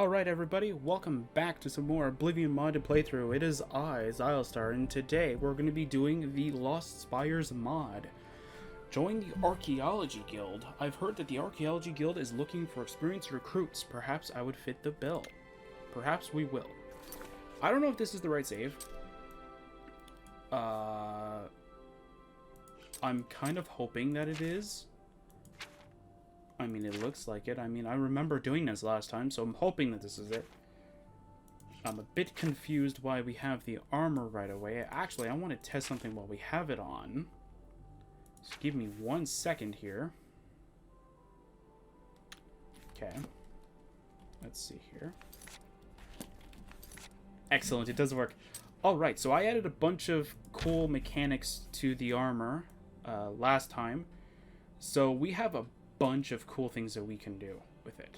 Alright everybody, welcome back to some more Oblivion modded playthrough. It is I, Xilestar, and today we're going to be doing the Lost Spires mod. Join the Archeology Guild. I've heard that the Archeology Guild is looking for experienced recruits. Perhaps I would fit the bill. Perhaps we will. I don't know if this is the right save. I'm kind of hoping that it is. I mean, it looks like it. I mean, I remember doing this last time, so I'm hoping that this is it. I'm a bit confused why we have the armor right away. Actually, I want to test something while we have it on. So give me 1 second here. Okay. Let's see here. Excellent, it does work. Alright, so I added a bunch of cool mechanics to the armor last time. So we have a bunch of cool things that we can do with it,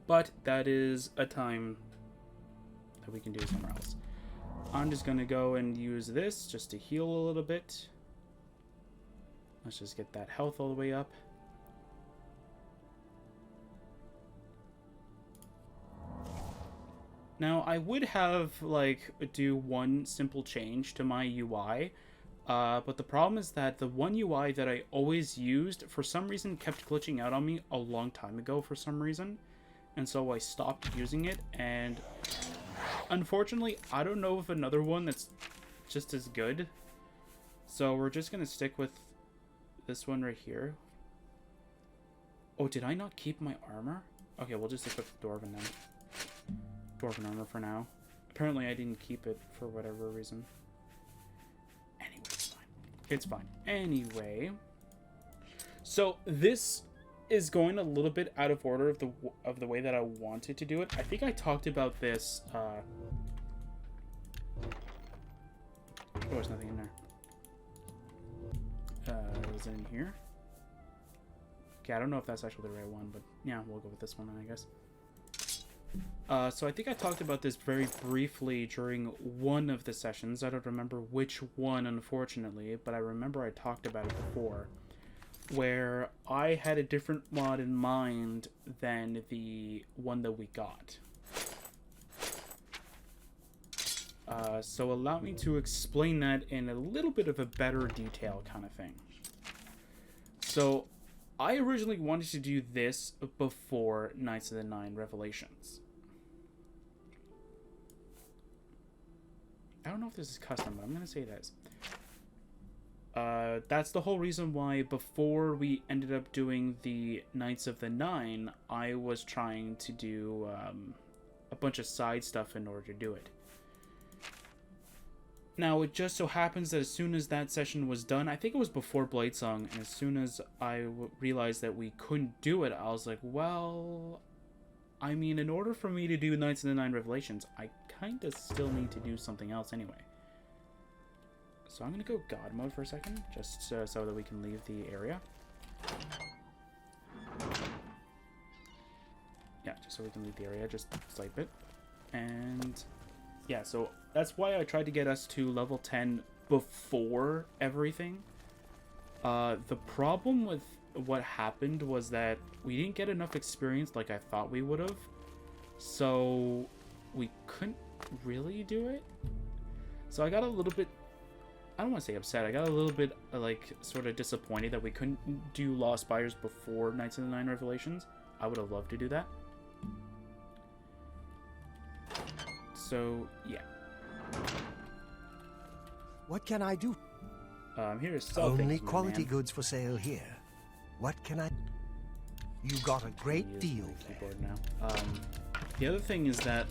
but that is a time that we can do somewhere else. I'm just gonna go and use this just to heal a little bit. Let's just get that health all the way up. Now I would have do one simple change to my UI. But the problem is that the one UI that I always used, for some reason, kept glitching out on me a long time ago for some reason. And so I stopped using it, and unfortunately, I don't know of another one that's just as good. So we're just going to stick with this one right here. Oh, did I not keep my armor? Okay, we'll just equip the Dwarven then. Dwarven armor for now. Apparently I didn't keep it for whatever reason. It's fine. Anyway, so this is going a little bit out of order of the way that I wanted to do it. I think I talked about this. Oh, there's nothing in there. Is it in here? Okay, I don't know if that's actually the right one, but yeah, we'll go with this one, I guess. So I think I talked about this very briefly during one of the sessions. I don't remember which one, unfortunately, but I remember I talked about it before, where I had a different mod in mind than the one that we got. So allow me to explain that in a little bit of a better detail kind of thing. So I originally wanted to do this before Knights of the Nine Revelations. I don't know if this is custom, but I'm going to say it is. That's the whole reason why before we ended up doing the Knights of the Nine, I was trying to do a bunch of side stuff in order to do it. Now, it just so happens that as soon as that session was done, I think it was before Bladesong, and as soon as I realized that we couldn't do it, I was like, well, I mean, in order for me to do Knights of the Nine Revelations, I kind of still need to do something else anyway. So I'm going to go God mode for a second, just so that we can leave the area. Yeah, just so we can leave the area, just slight bit. And yeah, so that's why I tried to get us to level 10 before everything. The problem with what happened was that we didn't get enough experience like I thought we would have. So we couldn't really do it. So I got a little bit, I don't want to say upset, I got a little bit sort of disappointed that we couldn't do Lost Spires before Knights of the Nine Revelations. I would have loved to do that. So yeah. What can I do? I'm here to sell Only things, quality man. goods for sale here. What can I... You got a great deal there. Keyboard now. The other thing is that,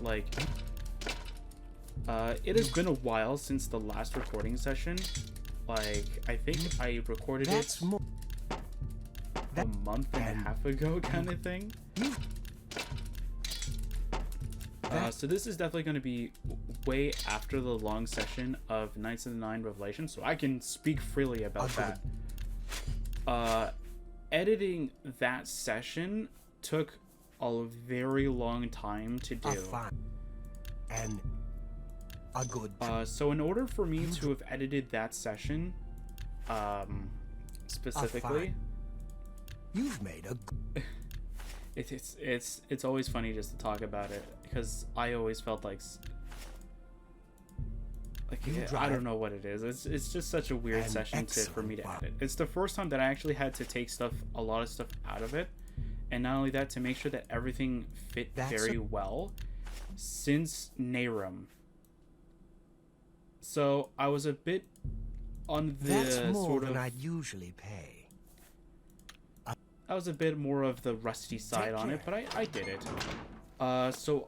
it has been a while since the last recording session. I think I recorded it a month and a half ago, kind of thing. So this is definitely going to be way after the long session of Knights of the Nine Revelations, so I can speak freely about that. Editing that session took a very long time to do. And a good. So in order for me to have edited that session, specifically, you've made a It's always funny just to talk about it because I always felt like I don't know what it is. It's just such a weird session for me to edit. It's the first time that I actually had to take a lot of stuff out of it, and not only that, to make sure that everything fit very well since Nehrum. So I was a bit on the That's more sort of than I'd usually pay. I was a bit more of the rusty side on it, but I did it. So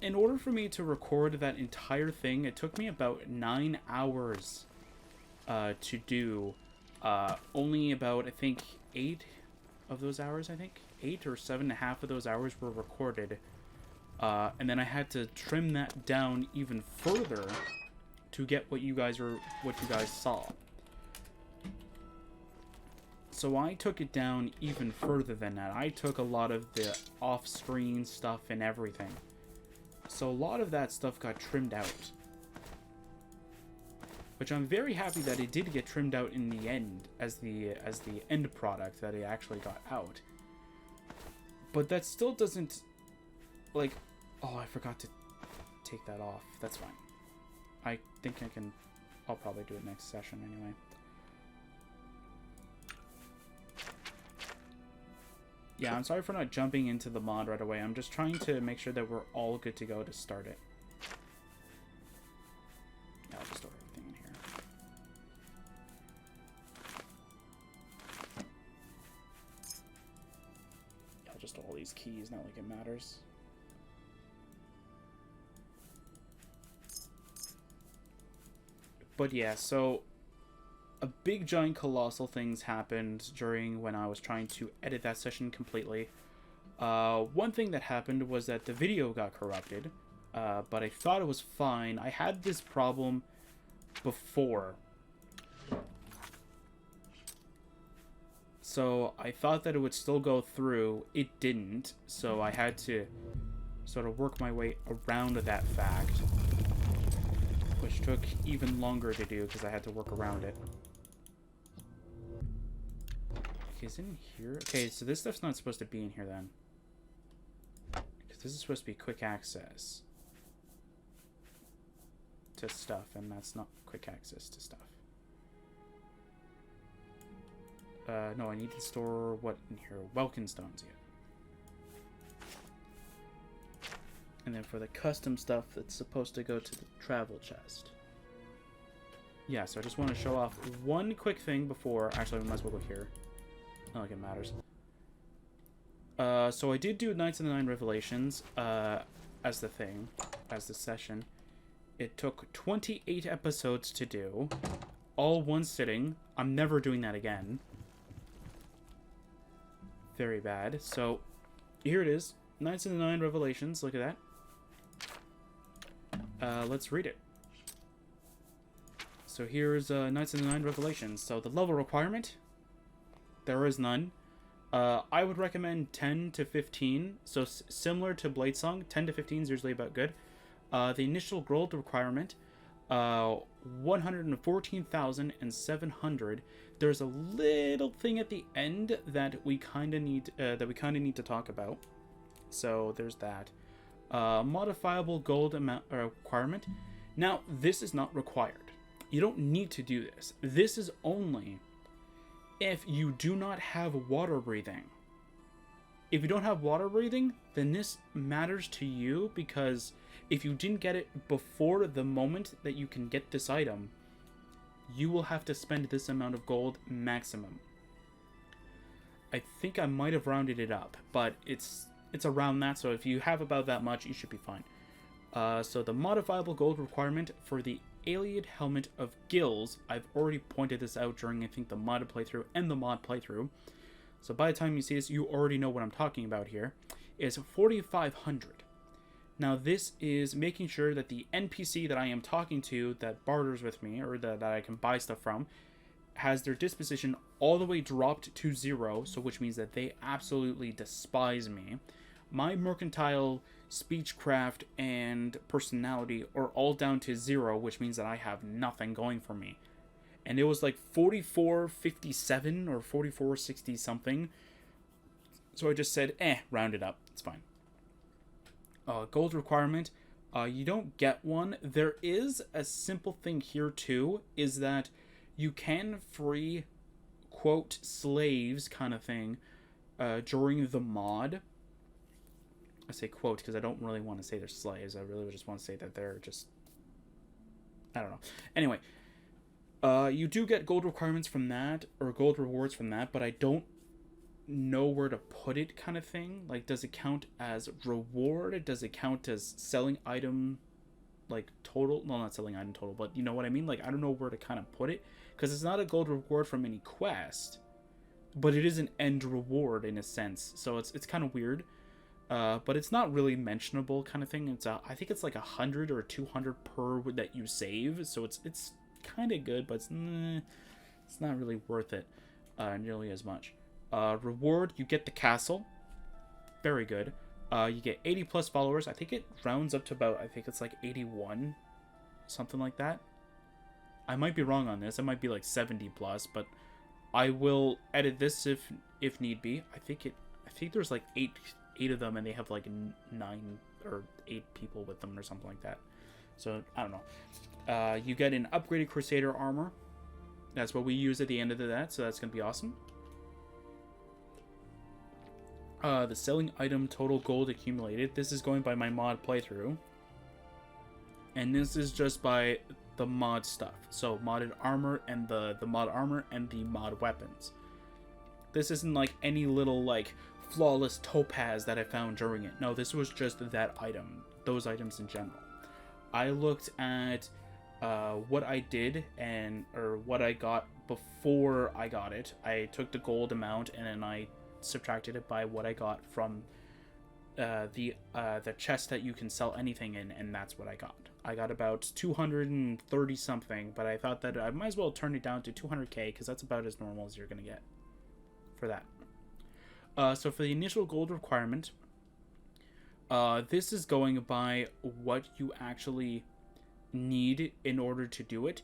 in order for me to record that entire thing, it took me about 9 hours to do. Only about, I think, 8 of those hours, 8 or 7.5 of those hours were recorded. And then I had to trim that down even further to get what you guys saw. So I took it down even further than that. I took a lot of the off-screen stuff and everything. So a lot of that stuff got trimmed out. Which I'm very happy that it did get trimmed out in the end as the end product that it actually got out. But that still doesn't, like, oh, I forgot to take that off. That's fine. I think I'll probably do it next session anyway. Yeah, I'm sorry for not jumping into the mod right away. I'm just trying to make sure that we're all good to go to start it. Yeah, I'll just store everything in here. Yeah, I'll just store all these keys, not like it matters. But yeah, so a big giant colossal things happened during when I was trying to edit that session completely. One thing that happened was that the video got corrupted, but I thought it was fine. I had this problem before, so I thought that it would still go through. It didn't, so I had to sort of work my way around that fact, which took even longer to do because I had to work around it. Okay, is it in here? Okay, so this stuff's not supposed to be in here then. Because this is supposed to be quick access to stuff, and that's not quick access to stuff. No, I need to store what in here? Welkin stones, yeah. And then for the custom stuff, it's supposed to go to the travel chest. Yeah, so I just want to show off one quick thing before... Actually, we might as well go here. Not like it matters. So I did do Knights of the Nine Revelations as the thing, as the session. It took 28 episodes to do, all one sitting. I'm never doing that again. Very bad. So here it is, Knights of the Nine Revelations. Look at that. Let's read it. So here's Knights of the Nine Revelations. So the level requirement, there is none. I would recommend 10 to 15. So similar to Bladesong, 10 to 15 is usually about good. The initial gold requirement, 114,700. There's a little thing at the end that we kind of need to talk about. So there's that. Modifiable gold amount requirement. Now this is not required. You don't need to do this. This is only if you do not have water breathing. If you don't have water breathing, then this matters to you, because if you didn't get it before the moment that you can get this item, you will have to spend this amount of gold maximum. I think I might have rounded it up, but it's around that, so if you have about that much, you should be fine. So the modifiable gold requirement for the Allied Helmet of Gills, I've already pointed this out during, I think, the mod playthrough and the mod playthrough. So by the time you see this, you already know what I'm talking about here. Is 4,500. Now this is making sure that the NPC that I am talking to that barters with me, or that I can buy stuff from, has their disposition all the way dropped to 0, so which means that they absolutely despise me. My mercantile, speechcraft, and personality are all down to 0, which means that I have nothing going for me. And it was like 44.57 or 44.60 something. So I just said, round it up. It's fine. Gold requirement. You don't get one. There is a simple thing here too, is that you can free, quote, slaves kind of thing during the mod. I say quote because I don't really want to say they're slaves. I really just want to say that they're just... I don't know. Anyway, you do get gold requirements from that, or gold rewards from that, but I don't know where to put it kind of thing. Like, does it count as reward? Does it count as selling item, like, total? No, not selling item total, but you know what I mean? Like, I don't know where to kind of put it, because it's not a gold reward from any quest, but it is an end reward in a sense, so it's kind of weird. But it's not really mentionable kind of thing. I think it's like 100 or 200 per that you save, so it's kind of good, but it's not really worth it nearly as much. Reward, you get the castle, very good. You get 80 plus followers. I think it rounds up to about, I think it's like 81, something like that. I might be wrong on this. It might be like 70 plus, but I will edit this if need be. I think there's like eight of them, and they have like 9 or 8 people with them or something like that. So I don't know. You get an upgraded Crusader armor. That's what we use at the end of that, so that's gonna be awesome. The selling item total gold accumulated. This is going by my mod playthrough, and this is just by the mod stuff. So modded armor and the mod armor and the mod weapons. This isn't like any little like flawless topaz that I found during it. No, this was just that item, those items in general. I looked at what I did or what I got before I got it. I took the gold amount and then I subtracted it by what I got from the chest that you can sell anything in, and that's what I got. I got about 230 something, but I thought that I might as well turn it down to 200k because that's about as normal as you're gonna get for that. So for the initial gold requirement, this is going by what you actually need in order to do it.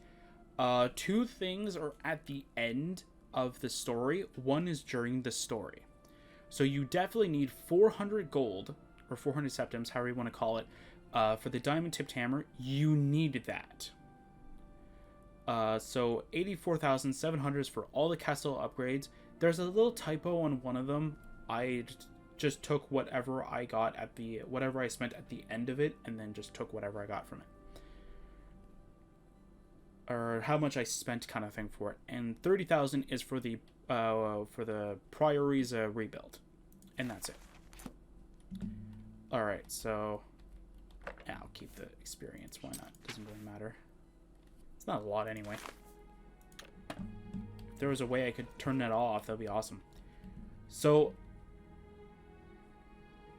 2 things are at the end of the story. One is during the story. So you definitely need 400 gold, or 400 septims, however you want to call it, for the diamond tipped hammer. You need that. So 84,700 is for all the castle upgrades. There's a little typo on one of them. I just took whatever I got whatever I spent at the end of it, and then just took whatever I got from it, or how much I spent, kind of thing, for it. And 30,000 is for the Priory's rebuild, and that's it. All right, so yeah, I'll keep the experience. Why not? Doesn't really matter. It's not a lot anyway. If there was a way I could turn that off, that'd be awesome. So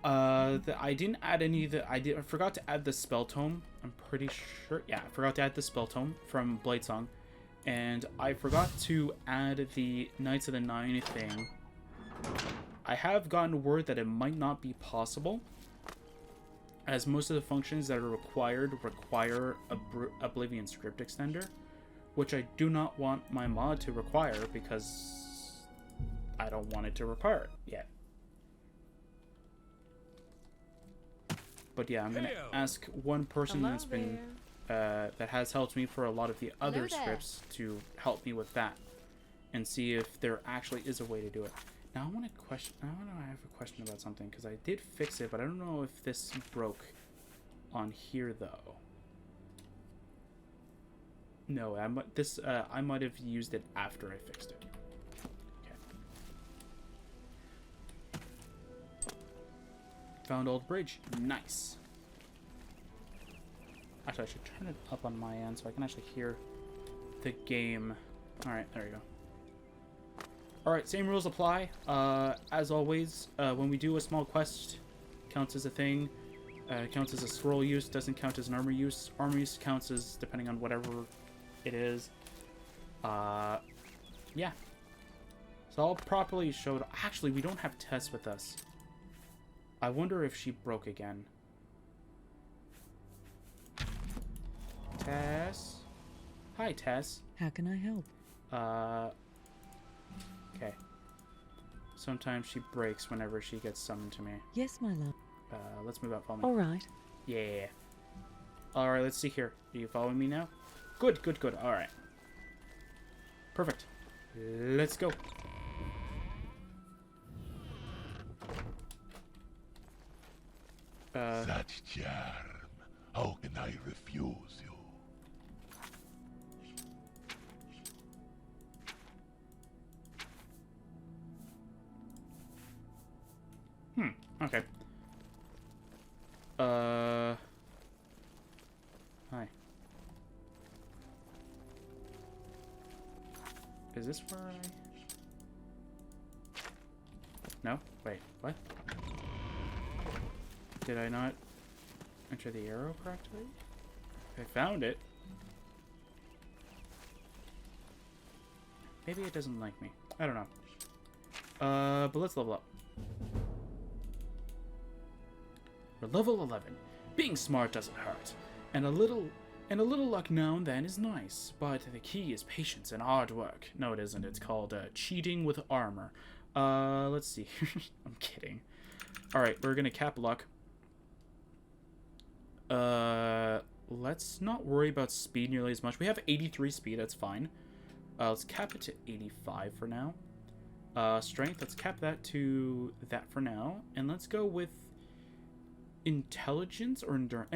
I didn't add any of the... I forgot to add the spell tome. I'm pretty sure. Yeah, I forgot to add the spell tome from Bladesong. And I forgot to add the Knights of the Nine thing. I have gotten word that it might not be possible, as most of the functions that are required require Oblivion script extender, which I do not want my mod to require because I don't want it to require it yet. But yeah, I'm gonna ask one person that's been that has helped me for a lot of the other scripts to help me with that, and see if there actually is a way to do it. Now I want to question. I have a question about something because I did fix it, but I don't know if this broke on here though. No, I might have used it after I fixed it. Found old bridge. Nice. Actually, I should turn it up on my end so I can actually hear the game. Alright, there you go. Alright, same rules apply. As always, when we do a small quest, counts as a thing. Counts as a scroll use, doesn't count as an armor use. Armor use counts as depending on whatever it is. Yeah. So I'll properly show it. Actually, we don't have Tess with us. I wonder if she broke again. Tess? Hi, Tess. How can I help? Okay. Sometimes she breaks whenever she gets summoned to me. Yes, my love. Let's move out, follow me. All right. Yeah. Alright, let's see here. Are you following me now? Good, good, good. Alright. Perfect. Let's go. Such charm. How can I refuse you? Okay. Hi. Is this where I... No? Wait, what? Did I not enter the arrow correctly? I found it. Maybe it doesn't like me. I don't know. But let's level up. We're level 11. Being smart doesn't hurt. And a little luck now and then is nice. But the key is patience and hard work. No, it isn't. It's called cheating with armor. Let's see. I'm kidding. Alright, we're gonna cap luck. Let's not worry about speed nearly as much. We have 83 speed, that's fine. Let's cap it to 85 for now. Strength, let's cap that to that for now. And let's go with intelligence or endurance.